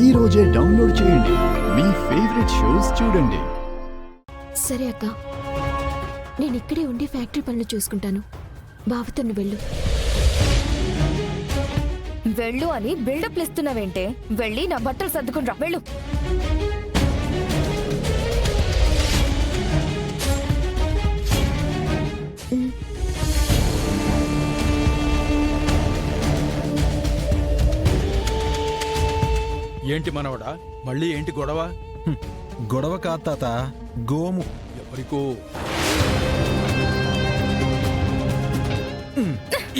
ఈ రోజే డౌన్లోడ్ చేయండి. మీ ఫేవరెట్ షోస్ చూడండి. సరే అక్క, నేను ఇక్కడే ఉండి ఫ్యాక్టరీ పనులు చూసుకుంటాను. బావతో నువ్వు వెళ్ళు. వెళ్ళు అని బిల్డప్ ఇస్తున్నావేంటే? వెళ్ళి నా బట్టలు సర్దుకుని రా. వెళ్ళు. ఏంటి మనవడా, మళ్ళీ ఏంటి గొడవ? గొడవ కాదు తాత, గోము. ఎవరికో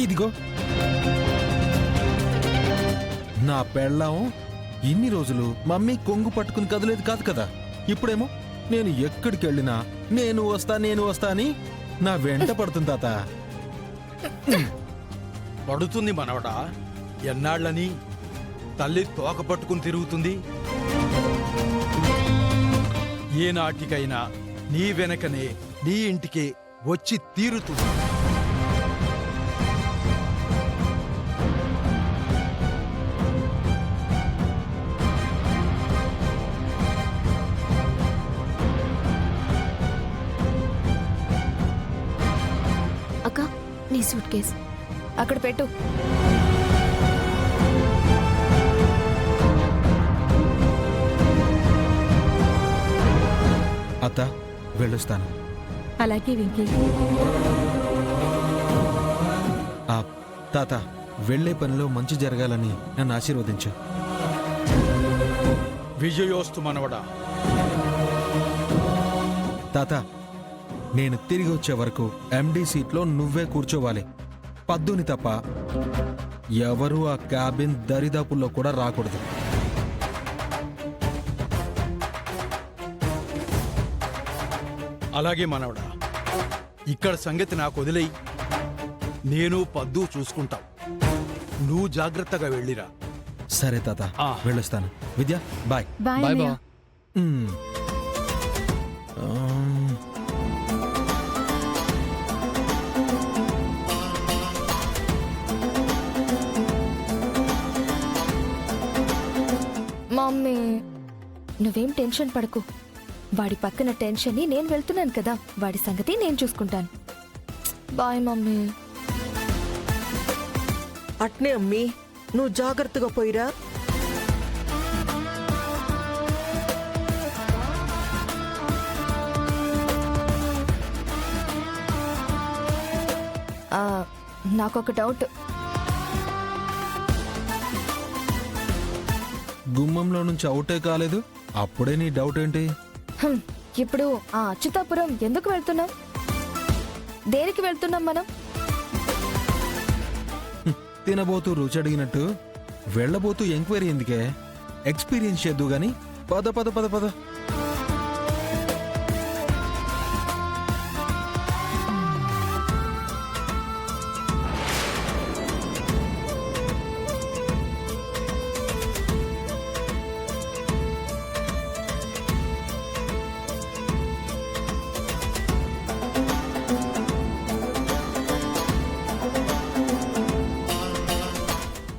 ఇదిగో నా పెళ్ళాం ఇన్ని రోజులు మమ్మీ కొంగు పట్టుకుని కదలేదు కాదు కదా. ఇప్పుడేమో నేను ఎక్కడికి వెళ్ళినా నేను వస్తా అని నా వెంట పడుతుంది తాత. పడుతుంది మనవడా. ఎన్నాళ్ళని తల్లి తోక పట్టుకుని తిరుగుతుంది. ఏనాటికైనా నీ వెనకనే నీ ఇంటికి వచ్చి తీరుతుంది. అక్క, నీ సూట్ కేస్ అక్కడ పెట్టు. అత్త వెళ్ళొస్తాను. అలాగే వెంకీ. తాత వెళ్లే పనిలో మంచి జరగాలని నన్ను ఆశీర్వదించు. విజయోస్తు మనవడా. తాత నేను తిరిగి వచ్చే వరకు ఎండి సీట్లో నువ్వే కూర్చోవాలి. పద్దుని తప్ప ఎవరూ ఆ క్యాబిన్ దరిదాపుల్లో కూడా రాకూడదు. అలాగే మనవడా. ఇక్కడ సంగతి నాకు వదిలేయి. నేను పద్దు చూసుకుంటాం. నువ్వు జాగ్రత్తగా వెళ్ళిరా. సరే తాత, వెళ్ళొస్తాను. విద్య బాయ్. బాయ్ బా. మమ్మీ, నువ్వేం టెన్షన్ పడకు. వాడి పక్కన టెన్షన్ ని నేను వెళ్తున్నాను కదా, వాడి సంగతి నేను చూసుకుంటాను. Bye mummy. అట్నే అమ్మీ, నువ్వు జాగ్రత్తగా పోయిరా. నాకొక డౌట్. గుమ్మంలో నుంచి అవుటే కాలేదు, అప్పుడే నీ డౌట్ ఏంటి? ఇప్పుడు ఆ అచ్యుతాపురం ఎందుకు వెళ్తున్నాం? దేనికి వెళ్తున్నాం మనం? తినబోతూ రుచి అడిగినట్టు వెళ్ళబోతూ ఎంక్వైరీ ఎందుకే? ఎక్స్పీరియన్స్ చేద్దు గాని పద పద పద పద.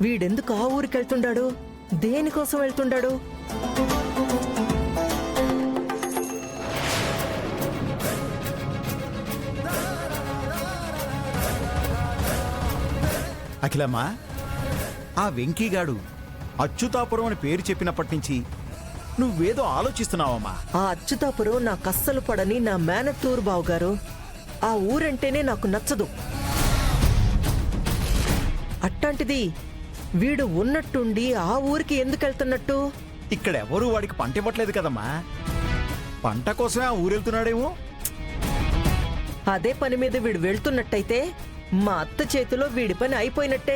వీడెందుకు ఆ ఊరికి వెళ్తుండాడు? దేనికోసం వెళ్తుండాడు? అఖిలమ్మా, ఆ వెంకీగాడు అచ్యుతాపురం అని పేరు చెప్పినప్పటి నుంచి నువ్వేదో ఆలోచిస్తున్నావమ్మా. ఆ అచ్యుతాపురం నాకు అస్సలు పడని నా మేనత్తూరు బావుగారు. ఆ ఊరంటేనే నాకు నచ్చదు. అట్టాంటిది వీడు ఉన్నట్టుండి ఆ ఊరికి ఎందుకు వెళ్తున్నట్టు? ఇక్కడెవరూ వాడికి పంట ఇవ్వట్లేదు కదమ్మా. పంట కోసమే ఆ ఊరెళ్తున్నాడేమో. అదే పని మీద వీడు వెళ్తున్నట్టయితే మా అత్త చేతిలో వీడి పని అయిపోయినట్టే.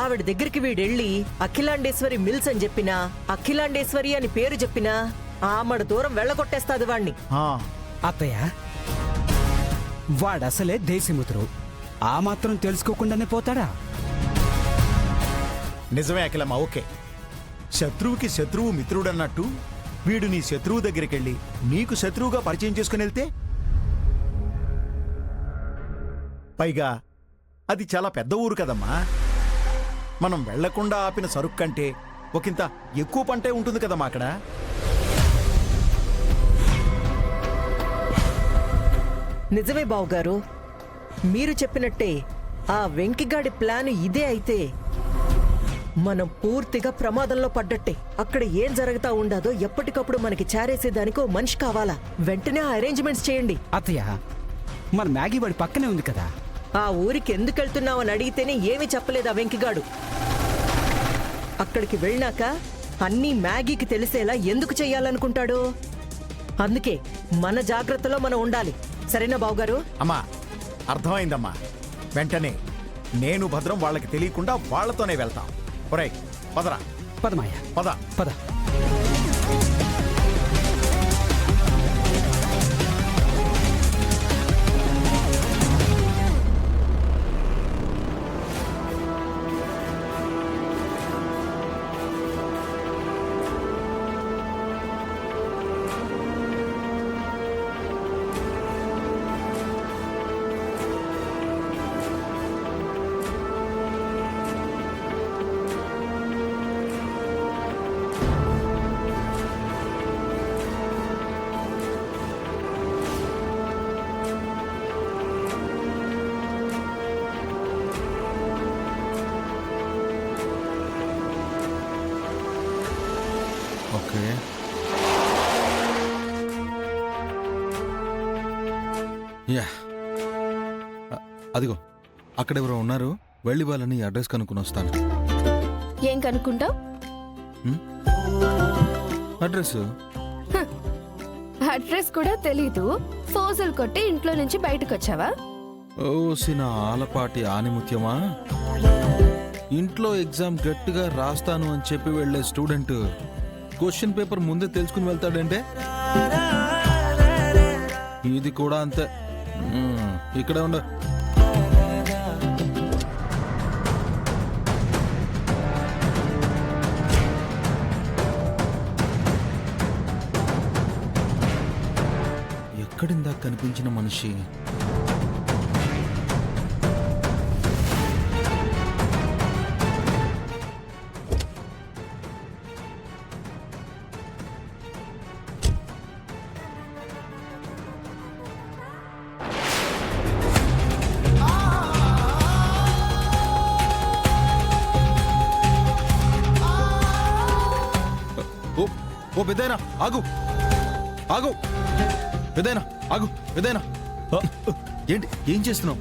ఆవిడ దగ్గరికి వీడెళ్ళి అఖిలాండేశ్వరి మిల్స్ అని చెప్పినా, అఖిలాండేశ్వరి అని పేరు చెప్పినా ఆమడ దూరం వెళ్ళగొట్టేస్తాది వాణ్ణి. అత్తయ్య, వాడసలే దేశిముతురు. ఆ మాత్రం తెలుసుకోకుండానే పోతాడా? నిజమే అఖిలమ్మా, ఓకే. శత్రువుకి శత్రువు మిత్రుడన్నట్టు వీడు నీ శత్రువు దగ్గరికెళ్ళి నీకు శత్రువుగా పరిచయం చేసుకుని వెళ్తే, పైగా అది చాలా పెద్ద ఊరు కదమ్మా. మనం వెళ్లకుండా ఆపిన సరుకు కంటే ఒకంత ఎక్కువ పంటే ఉంటుంది కదమ్మా అక్కడ. నిజమే బావగారు, మీరు చెప్పినట్టే ఆ వెంకిగాడి ప్లాన్ ఇదే అయితే మనం పూర్తిగా ప్రమాదంలో పడ్డట్టే. అక్కడ ఏం జరుగుతా ఉండదో ఎప్పటికప్పుడు మనకి చారేసేదానికి ఓ మనిషి కావాలా. వెంటనే ఆ అరేంజ్మెంట్స్ చేయండి. అత్తయ్య, మన మ్యాగీ వాడి పక్కనే ఉంది కదా. ఆ ఊరికి ఎందుకు వెళ్తున్నావని అడిగితేనే ఏమీ చెప్పలేదు ఆ వెంకిగాడు. అక్కడికి వెళ్ళాక అన్నీ మ్యాగీకి తెలిసేలా ఎందుకు చెయ్యాలనుకుంటాడు? అందుకే మన జాగ్రత్తలో మనం ఉండాలి. సరేనా బావగారు? అమ్మా, అర్థమైందమ్మా. వెంటనే నేను భద్రం వాళ్ళకి తెలియకుండా వాళ్ళతోనే వెళ్తాం. ఒరేయ్, పదరా. పదమాయ, పద. పద. ఓకే. యా, అదిగో అక్కడెవరో ఉన్నారు. వెళ్ళి వాళ్ళని అడ్రస్ కనుక్కొని వస్తాను. ఏం కనుక్కుంటావు? అడ్రస్ అడ్రస్ కూడా తెలీదు, ఫోజులు కొట్టి ఇంట్లో నుంచి బయటకు వచ్చావా? ఓసిన ఆలపాటి ఆనిముత్యమా, ఇంట్లో ఎగ్జామ్ గట్టిగా రాస్తాను అని చెప్పి వెళ్ళే స్టూడెంట్ క్వశ్చన్ పేపర్ ముందే తెలుసుకుని వెళ్తాడంటే ఇది కూడా అంతే. ఇక్కడే ఉండ. ఎక్కడిందా కనిపించిన మనిషి? ఓ పెద్దయినా ఆగు, ఆగు పెద్దయినా, ఆగు పెద్దయినా. ఏంటి, ఏం చేస్తున్నావు?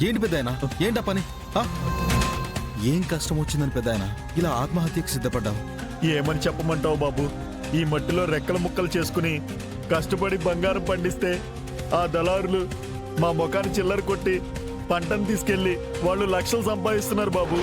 ఏంటి పెద్దయినా, ఏంటా పని? ఏం కష్టం వచ్చిందని పెద్దయినా ఇలా ఆత్మహత్యకు సిద్ధపడ్డావు? ఏమని చెప్పమంటావు బాబు? ఈ మట్టిలో రెక్కల ముక్కలు చేసుకుని కష్టపడి బంగారం పండిస్తే ఆ దళారులు మా ముఖాన్ని చిల్లర కొట్టి పంటను తీసుకెళ్లి వాళ్ళు లక్షలు సంపాదిస్తున్నారు బాబు.